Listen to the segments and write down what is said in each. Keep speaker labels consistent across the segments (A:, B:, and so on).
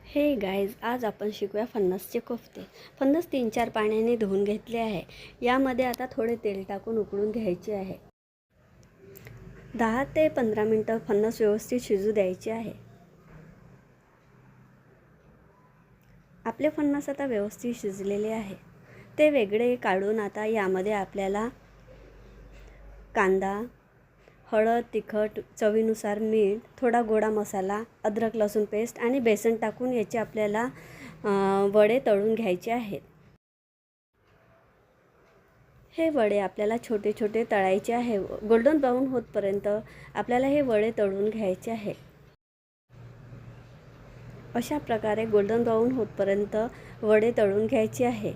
A: हे गाईज, आज आपण शिकूया फणसचे कोफ्ते. फणस 3-4 पाण्याने धुवून घेतले आहे. यामध्ये आता थोडे तेल टाकून उकळून घ्यायचे आहे. 10 ते 15 मिनिटं फणस व्यवस्थित शिजू द्यायचे आहे. आपले फणस आता व्यवस्थित शिजलेले आहे. ते वेगळे काढून आता यामध्ये आपल्याला कांदा, हळद, तिखट, चवीनुसार मीठ, थोडा गोडा मसाला, अद्रक लसूण पेस्ट आणि बेसन टाकून याचे आपल्याला वडे तळून घ्यायचे आहेत. हे वडे आपल्याला छोटे छोटे तळायचे आहे. गोल्डन ब्राऊन होतपर्यंत आपल्याला हे वडे तळून घ्यायचे आहे. अशा प्रकारे गोल्डन ब्राऊन होतपर्यंत वडे तळून घ्यायचे आहे.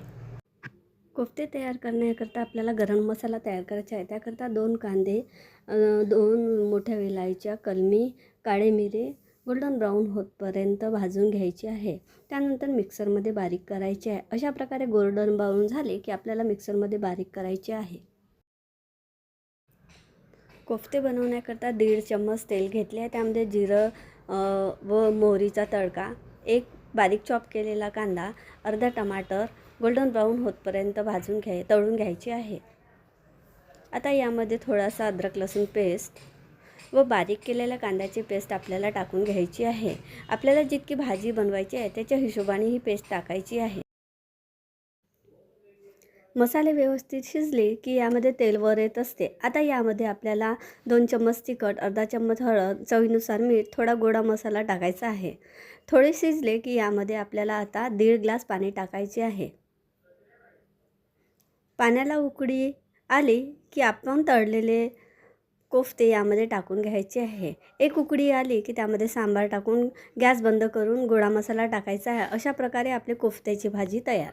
A: कोफ्ते तयार करण्याकरता आपल्याला गरम मसाला तयार करायचा आहे. त्याकरता 2 कांदे, 2 मोठ्या वेलायच्या कलमी, काळे मिरे गोल्डन ब्राऊन होतपर्यंत भाजून घ्यायचे आहे. त्यानंतर मिक्सरमध्ये बारीक करायचे आहे. अशा प्रकारे गोल्डन ब्राऊन झाले की आपल्याला मिक्सरमध्ये बारीक करायचे आहे. कोफ्ते बनवण्याकरता 1.5 चम्मच तेल घेतले आहे. त्यामध्ये जिरं व मोहरीचा तडका, 1 बारीक चॉप केलेला कांदा, अर्धा टमाटर गोल्डन ब्राऊन होतपर्यंत तळून घ्यायचे आहे. आता यामध्ये थोडासा अद्रक लसूण पेस्ट व बारीक केलेल्या कांद्याची पेस्ट आपल्याला टाकून घ्यायची आहे. आपल्याला जितकी भाजी बनवायची आहे त्याच्या हिशोबाने ही पेस्ट टाकायची आहे. मसाले व्यवस्थित शिजले की यामध्ये तेल वर येत असते. आता यामध्ये आपल्याला 2 चम्मच तिखट, अर्धा चम्मच हळद, चवीनुसार मीठ, थोडा गोडा मसाला टाकायचा आहे. थोडे शिजले की यामध्ये आपल्याला आता 1.5 ग्लास पाणी टाकायचे आहे. पाण्याला उकळी आली की आपण तळलेले कोफ्ते यामध्ये टाकून घ्यायचे आहे. 1 उकळी आली की त्यामध्ये सांबार टाकून गॅस बंद करून गोडा मसाला टाकायचा आहे. अशा प्रकारे आपले कोफ्त्याची भाजी तयार.